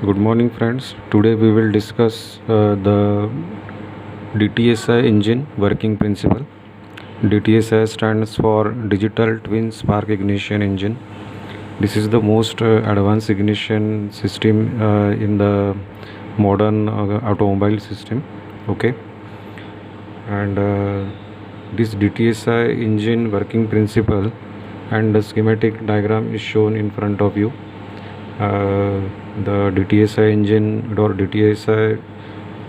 Good morning, friends. Today we will discuss the DTSI engine working principle. DTSI stands for Digital Twin Spark Ignition Engine. This is the most advanced ignition system in the modern automobile system. Okay, and this DTSI engine working principle and the schematic diagram is shown in front of you. The DTSI engine or DTSI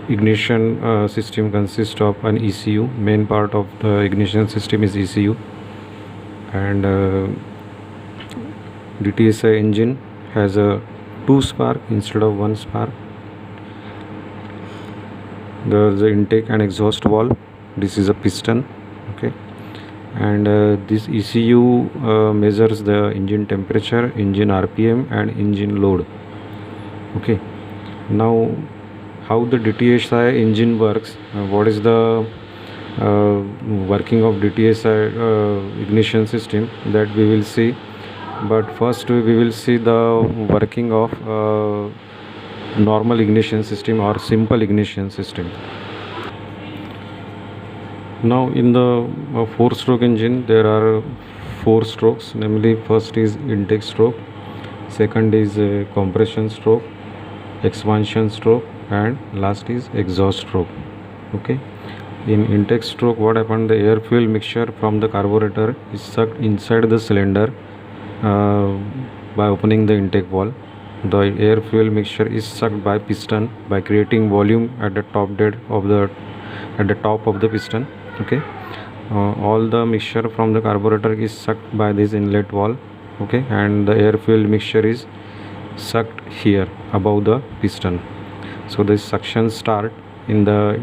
ignition system consists of an ECU. Main part of the ignition system is ECU, and DTSI engine has a 2 spark instead of 1 spark. The intake and exhaust valve. This is a piston. Okay, and this ECU measures the engine temperature, engine RPM, and engine load. Okay, now how the DTSI engine works, what is the working of DTSI ignition system, that we will see. But first we will see the working of normal ignition system or simple ignition system. Now in the 4-stroke engine there are 4 strokes, namely first is intake stroke, second is compression stroke, expansion stroke, and last is exhaust stroke. Okay, in intake stroke what happened, the air fuel mixture from the carburetor is sucked inside the cylinder by opening the intake valve. The air fuel mixture is sucked by piston by creating volume at the top of the piston. Okay, all the mixture from the carburetor is sucked by this inlet valve. Okay, and the air fuel mixture is sucked here above the piston. So this suction start in the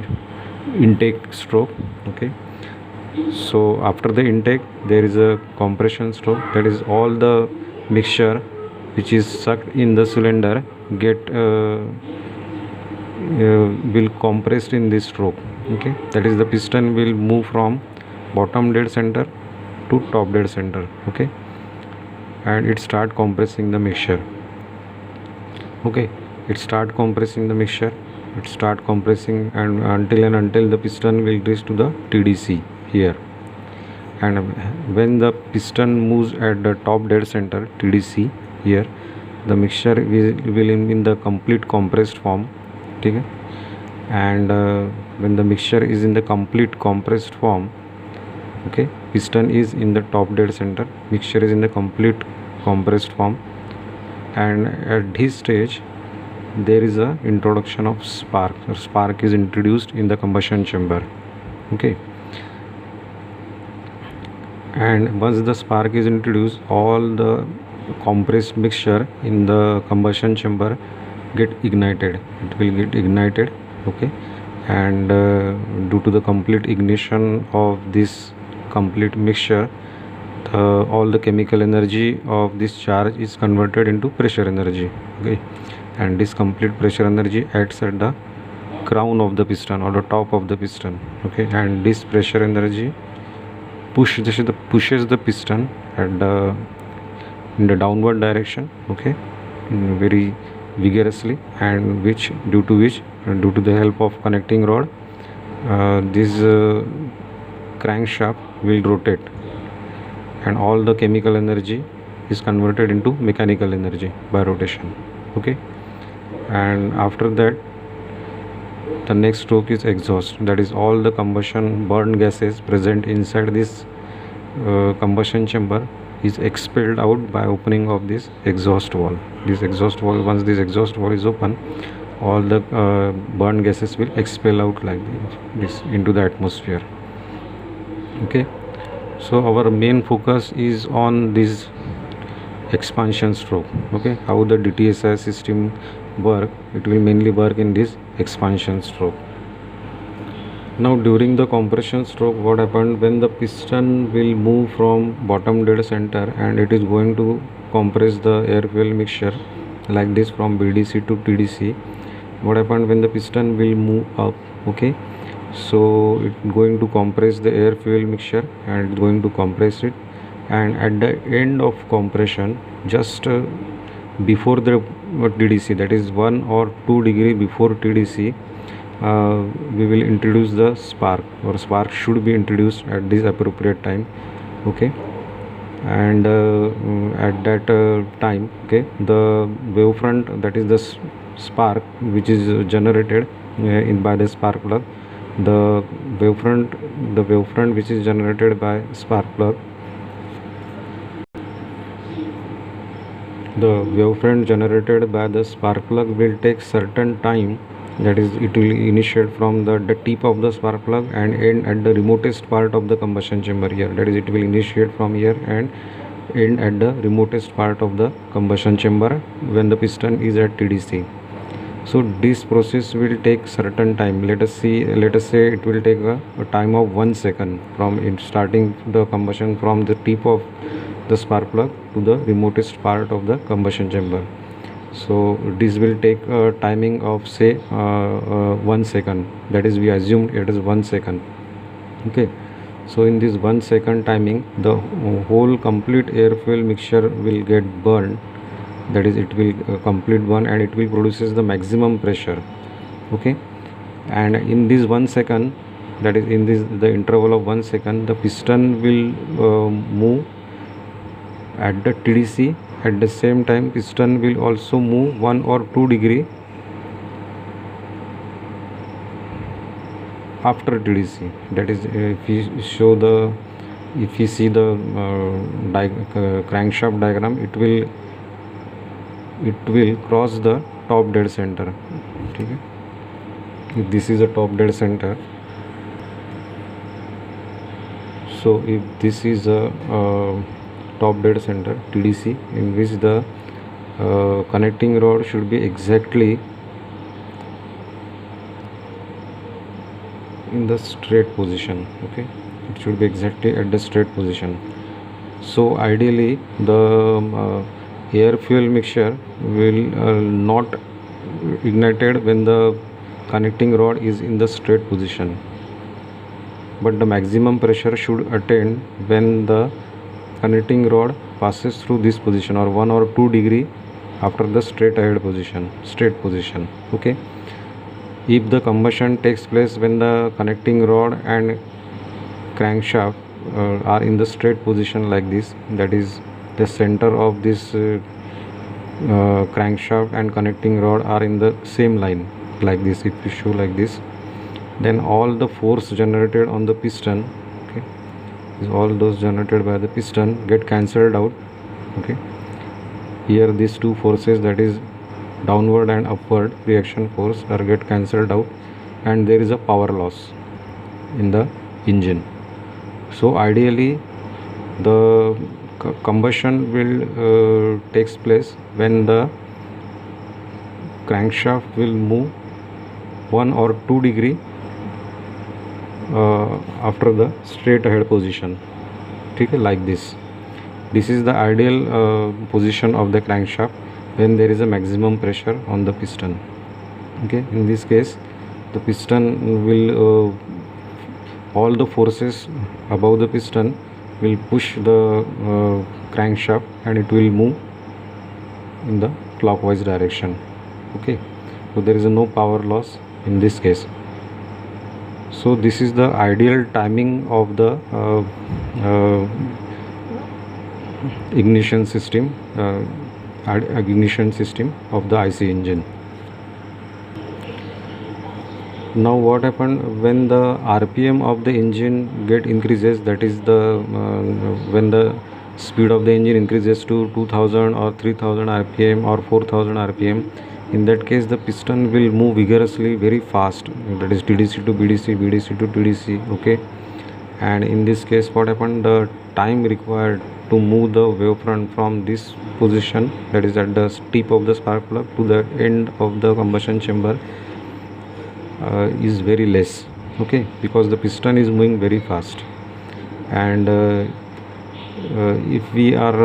intake stroke. Okay, so after the intake there is a compression stroke, that is all the mixture which is sucked in the cylinder will compressed in this stroke. Okay, that is the piston will move from bottom dead center to top dead center. Okay, and it start compressing the mixture. Okay, it start compressing the mixture, it start compressing and until the piston will reach to the TDC here. And when the piston moves at the top dead center TDC here, the mixture will in the complete compressed form. Okay, and when the mixture is in the complete compressed form, okay, piston is in the top dead center, mixture is in the complete compressed form, and at this stage there is a introduction of spark, or spark is introduced in the combustion chamber. Okay, and once the spark is introduced, all the compressed mixture in the combustion chamber get ignited, it will get ignited. Okay, and due to the complete ignition of this complete mixture, all the chemical energy of this charge is converted into pressure energy. Okay, and this complete pressure energy acts at the crown of the piston or the top of the piston. Okay, and this pressure energy pushes the piston at in the downward direction. Okay, very vigorously, and due to the help of connecting rod, this crankshaft will rotate, and all the chemical energy is converted into mechanical energy by rotation. Okay, and after that the next stroke is exhaust, that is all the combustion burned gases present inside this combustion chamber is expelled out by opening of this exhaust valve. Once this exhaust valve is open, all the burned gases will expel out like this into the atmosphere. Okay, so our main focus is on this expansion stroke. Okay, how the DTSI system work, it will mainly work in this expansion stroke. Now during the compression stroke, what happened, when the piston will move from bottom dead center and it is going to compress the air fuel mixture like this from BDC to TDC, what happened, when the piston will move up, okay, so it's going to compress the air fuel mixture and it's going to compress it, and at the end of compression, just before the TDC, that is 1 or 2 degree before TDC, we will introduce the spark, or spark should be introduced at this appropriate time. Okay, and at that time, okay, the wavefront, that is the spark which is generated in by the spark plug, the wavefront which is generated by spark plug, the wavefront generated by the spark plug will take certain time, that is it will initiate from the tip of the spark plug and end at the remotest part of the combustion chamber here, that is it will initiate from here and end at the remotest part of the combustion chamber when the piston is at TDC. So this process will take certain time. Let us say it will take a time of 1 second from starting the combustion from the tip of the spark plug to the remotest part of the combustion chamber. So this will take a timing of say 1 second, that is we assumed it is 1 second. Okay, so in this 1 second timing, the whole complete air fuel mixture will get burned, that is it will complete burn, and it will produces the maximum pressure. Okay, and in this 1 second, that is in this the interval of 1 second, the piston will move at the TDC. At the same time, piston will also move 1 or 2 degree after TDC. That is, if you see the crankshaft diagram, it will cross the top dead center. Okay, if this is a top dead center, so if this is a top dead center TDC, in which the connecting rod should be exactly in the straight position. Okay, it should be exactly at the straight position. So ideally the air fuel mixture will not ignited when the connecting rod is in the straight position, but the maximum pressure should attain when the connecting rod passes through this position, or 1 or 2 degree after the straight position. Okay, if the combustion takes place when the connecting rod and crankshaft are in the straight position like this, that is the center of this crankshaft and connecting rod are in the same line like this, if you show like this, then all the force generated on the piston, okay, all those generated by the piston get cancelled out. Okay, here these two forces, that is downward and upward reaction force, are get cancelled out, and there is a power loss in the engine. So ideally the combustion will takes place when the crankshaft will move 1 or 2 degree after the straight ahead position. Okay, like this is the ideal position of the crankshaft when there is a maximum pressure on the piston. Okay, in this case the piston will all the forces above the piston will push the crankshaft, and it will move in the clockwise direction. Okay, so there is no power loss in this case. So this is the ideal timing of the ignition system of the IC engine. Now what happened when the RPM of the engine get increases, that is the when the speed of the engine increases to 2000 or 3000 RPM or 4000 RPM, in that case the piston will move vigorously very fast, that is TDC to BDC, BDC to TDC. Okay, and in this case what happened, the time required to move the wavefront from this position, that is at the tip of the spark plug, to the end of the combustion chamber is very less. Okay, because the piston is moving very fast, and if we are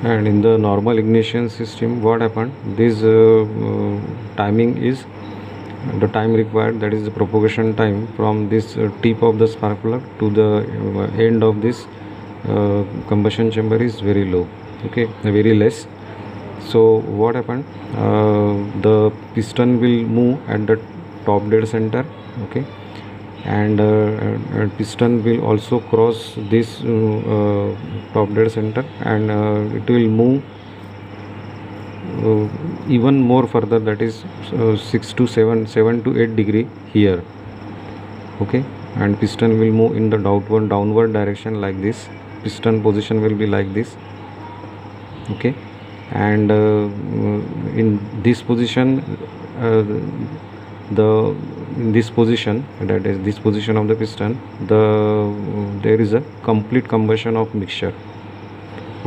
and in the normal ignition system, what happened, this timing is the time required, that is the propagation time from this tip of the spark plug to the end of this combustion chamber is very low, okay, very less. So what happened, the piston will move at the top dead center, okay, and piston will also cross this top dead center, and it will move even more further, that is 6 to 7 to 8 degree here, okay, and piston will move in the downward direction like this. Piston position will be like this, okay, and in this position, in this position, that is this position of the piston, there is a complete combustion of mixture,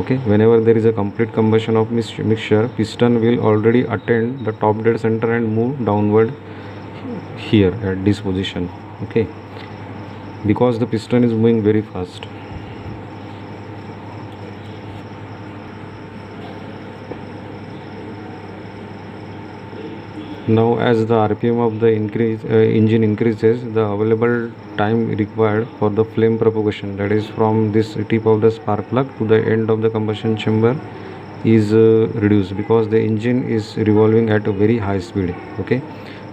okay. Whenever there is a complete combustion of mixture, piston will already attain the top dead center and move downward here at this position, okay, because the piston is moving very fast. Now as the RPM of the engine increases, the available time required for the flame propagation, that is from this tip of the spark plug to the end of the combustion chamber, is reduced, because the engine is revolving at a very high speed, okay.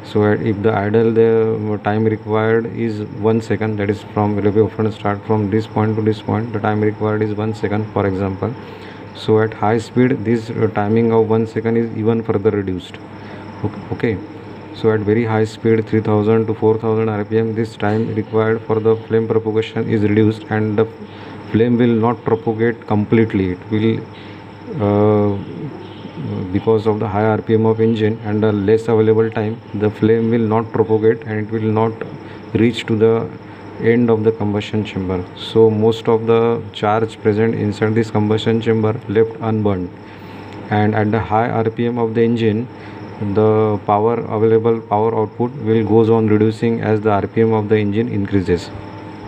So if the idle, the time required is 1 second, that is from wavefront start from this point to this point, the time required is 1 second, for example. So at high speed, this timing of 1 second is even further reduced, okay. So at very high speed, 3000 to 4000 rpm, this time required for the flame propagation is reduced, and the flame will not propagate completely. It will because of the high rpm of engine and the less available time, the flame will not propagate and it will not reach to the end of the combustion chamber. So most of the charge present inside this combustion chamber left unburned, and at the high rpm of the engine, the power output will goes on reducing as the rpm of the engine increases,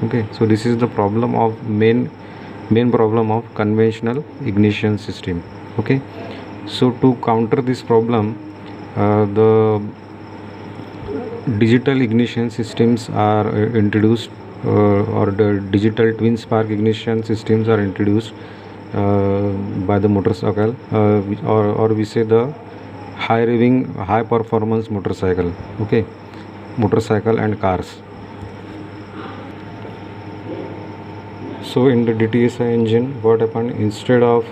okay. So this is the problem of main problem of conventional ignition system, okay. So to counter this problem, the digital ignition systems are introduced, or the digital twin spark ignition systems are introduced by the motorcycle, or we say the high performance motorcycle, okay, motorcycle and cars. So in the DTSI engine, what happened, instead of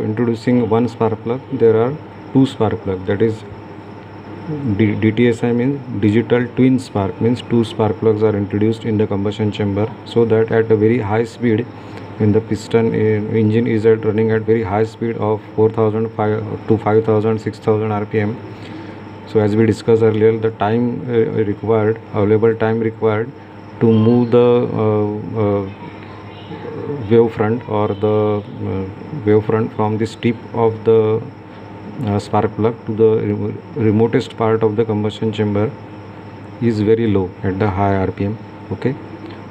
introducing one spark plug, there are two spark plugs, that is DTSI means digital twin spark, means two spark plugs are introduced in the combustion chamber, so that at a very high speed, when the piston engine is running at very high speed of 4000 to 5000 6000 rpm, so as we discussed earlier, the time available time required to move the wavefront, or the wavefront from this tip of the spark plug to the remotest part of the combustion chamber, is very low at the high rpm, okay.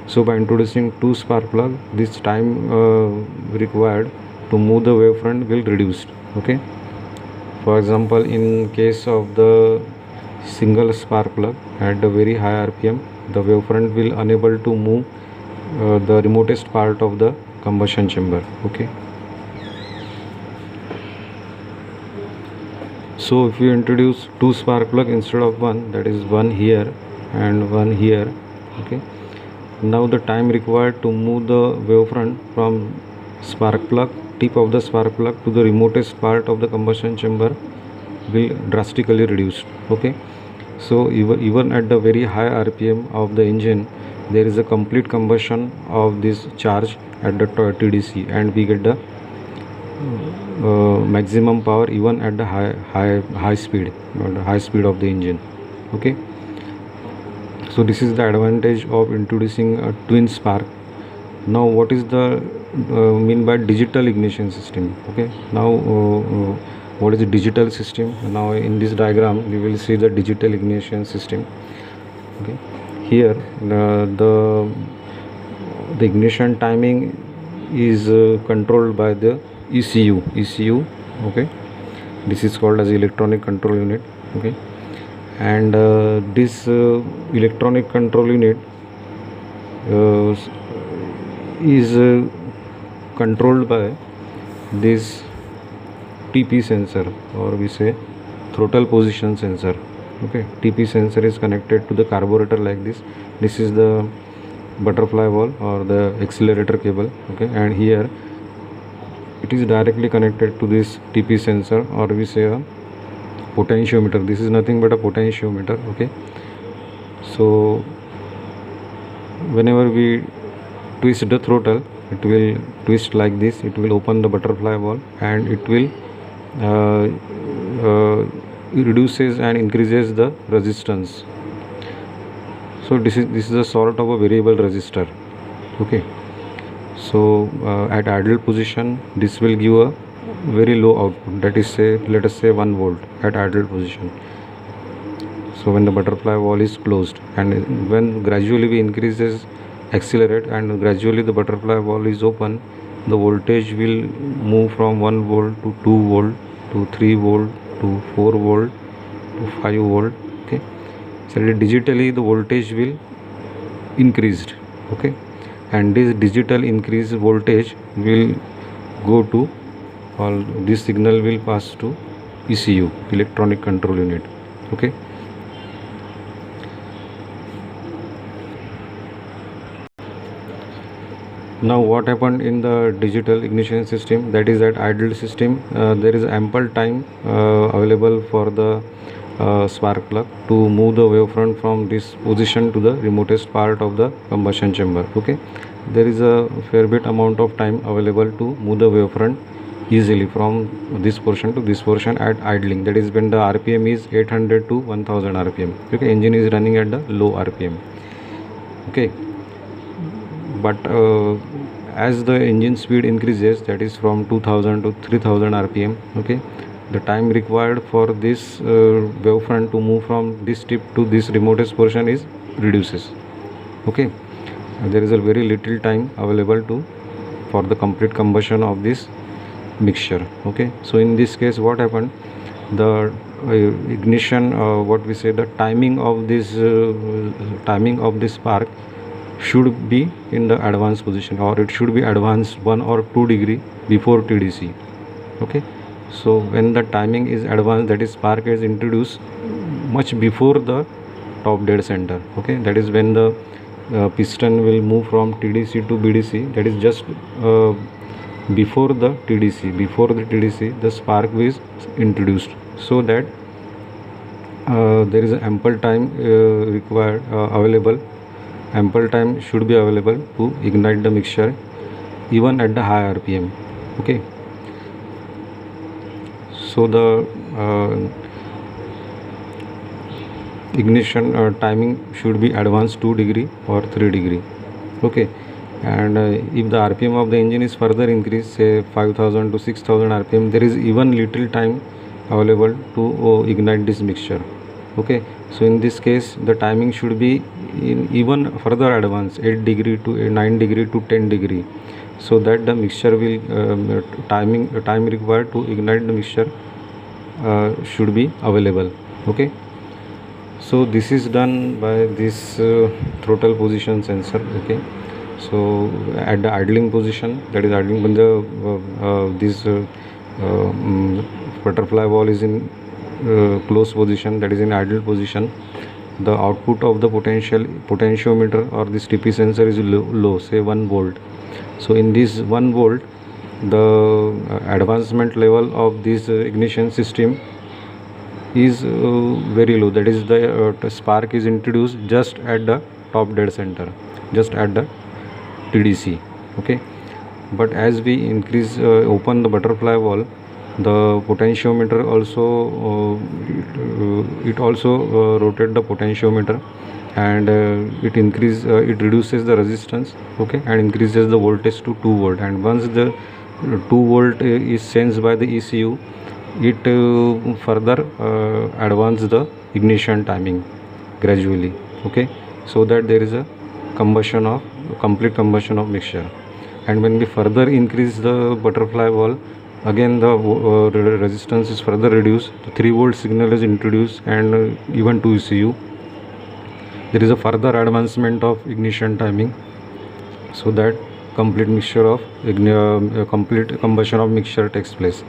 So by introducing two spark plug, this time required to move the wavefront will reduced, okay. For example, in case of the single spark plug at the very high rpm, the wavefront will unable to move the remotest part of the combustion chamber, okay. So if you introduce two spark plug instead of one, that is one here and one here, okay, now the time required to move the wavefront from spark plug, tip of the spark plug, to the remotest part of the combustion chamber will drastically reduced, okay. So even at the very high rpm of the engine, there is a complete combustion of this charge at the TDC, and we get the maximum power even at the high speed, or the high speed of the engine, okay. So this is the advantage of introducing a twin spark. Now what is the mean by digital ignition system, okay. Now what is the digital system? Now in this diagram we will see the digital ignition system, okay. Here the ignition timing is controlled by the ECU, okay. This is called as electronic control unit, okay. And this electronic control unit is controlled by this TP sensor, or we say throttle position sensor. Okay, TP sensor is connected to the carburetor like this. This is the butterfly valve or the accelerator cable. Okay, and here it is directly connected to this TP sensor, or we say a potentiometer. This is nothing but a potentiometer. Okay, so whenever we twist the throttle, it will twist like this. It will open the butterfly valve, and it will reduces and increases the resistance. So this is a sort of a variable resistor. Okay, so at idle position this will give a very low output, that is, say, let us say 1 volt at idle position. So when the butterfly valve is closed, and when gradually we increases, accelerate, and gradually the butterfly valve is open, the voltage will move from 1 volt to 2 volt to 3 volt to 4 volt to 5 volt. Okay, so digitally the voltage will increased. Okay, and this digital increased voltage will go to, all this signal will pass to ECU, electronic control unit. Okay, now what happened in the digital ignition system, that is at idle system, there is ample time available for the spark plug to move the wavefront from this position to the remotest part of the combustion chamber. Okay, there is a fair bit amount of time available to move the wavefront easily from this portion to this portion at idling, that is when the RPM is 800 to 1000 RPM. Okay, engine is running at the low RPM. Okay, but as the engine speed increases, that is from 2000 to 3000 RPM, okay, the time required for this wavefront to move from this tip to this remotest portion is reduces. Okay, there is a very little time available to for the complete combustion of this mixture. Okay, so in this case what happened, the ignition, what we say, the timing of this spark should be in the advanced position, or it should be advanced 1 or 2 degree before TDC. Okay, so when the timing is advanced, that is spark is introduced much before the top dead center. Okay, that is when the piston will move from TDC to BDC, that is just before the TDC the spark is introduced, so that there is ample time required available, ample time should be available to ignite the mixture even at the high RPM. Okay, so the ignition timing should be advanced 2 degree or 3 degree. Okay, and if the RPM of the engine is further increased, say 5000 to 6000 RPM, there is even little time available to ignite this mixture. Okay, so in this case the timing should be in even further advanced, 8 degree to 9 degree to 10 degree, so that the mixture will time required to ignite the mixture should be available. Okay, so this is done by this throttle position sensor. Okay, so at the idling position, that is idling when the this butterfly valve is in closed position, that is in idle position, the output of the potentiometer or this TP sensor is low, say 1 volt. So in this 1 volt, the advancement level of this ignition system is very low, that is the spark is introduced just at the top dead center, just at the TDC. Okay, but as we increase open the butterfly valve, the potentiometer also it also rotate the potentiometer, and it reduces the resistance. Okay, and increases the voltage to 2 volt, and once the 2 volt is sensed by the ECU, it further advance the ignition timing gradually. Okay, so that there is a complete combustion of mixture. And when we further increase the butterfly valve, again the resistance is further reduced, the 3 volt signal is introduced, and even to ECU there is a further advancement of ignition timing, so that complete mixture of complete combustion of mixture takes place.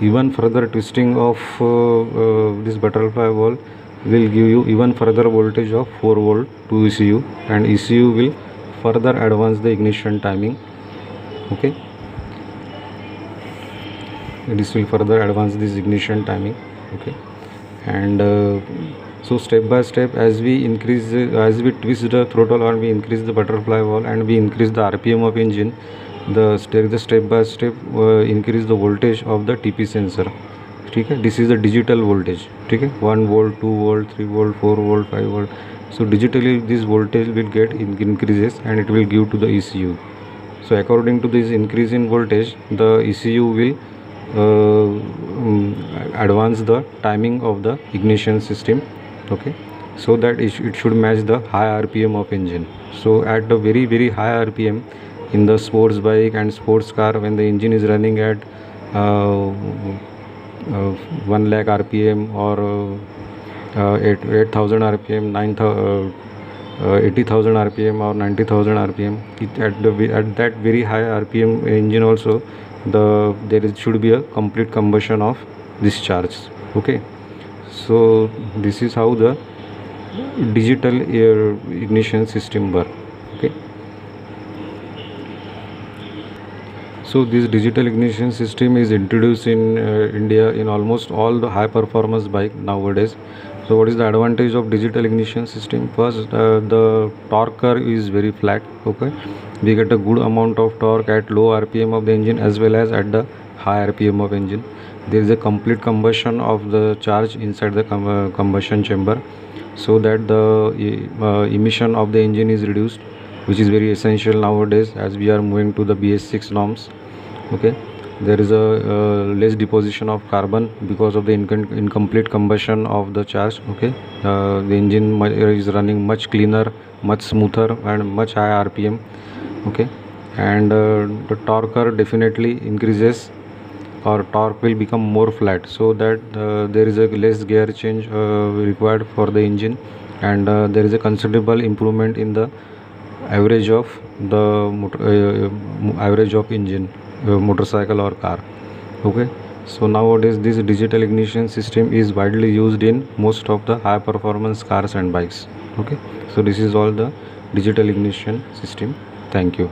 Even further twisting of this butterfly valve will give you even further voltage of 4 volt to ECU, and ECU will further advance the ignition timing. Okay, this will further advance this ignition timing. Okay, and so step by step, as we twist the throttle, or we increase the butterfly valve, and we increase the RPM of engine, the step by step increase the voltage of the TP sensor. ठीक है, this is the digital voltage. ठीक है, 1 volt, 2 volt, 3 volt, 4 volt, 5 volt. So digitally this voltage will get increases, and it will give to the ECU. So according to this increase in voltage, the ECU will advance the timing of the ignition system. Okay, so that it should match the high RPM of engine. So at the very high RPM in the sports bike and sports car, when the engine is running at 1 lakh RPM or 8,000 RPM, 80,000 RPM or 90,000 RPM, at that very high RPM engine also, there should be a complete combustion of discharge. Okay, so this is how the digital ignition system work. Okay, so this digital ignition system is introduced in India in almost all the high performance bike nowadays. So what is the advantage of digital ignition system? First, the torque curve is very flat. Okay, we get a good amount of torque at low RPM of the engine as well as at the high RPM of engine. There is a complete combustion of the charge inside the combustion chamber, so that the emission of the engine is reduced, which is very essential nowadays as we are moving to the BS6 norms. Okay, there is a less deposition of carbon because of the incomplete combustion of the charge. Okay, the engine is running much cleaner, much smoother, and much high RPM. Okay, and the torque curve definitely increases, or torque will become more flat, so that there is a less gear change required for the engine, and there is a considerable improvement in the average of the average of engine, motorcycle or car. Okay, so nowadays this digital ignition system is widely used in most of the high performance cars and bikes. Okay, so this is all the digital ignition system. Thank you.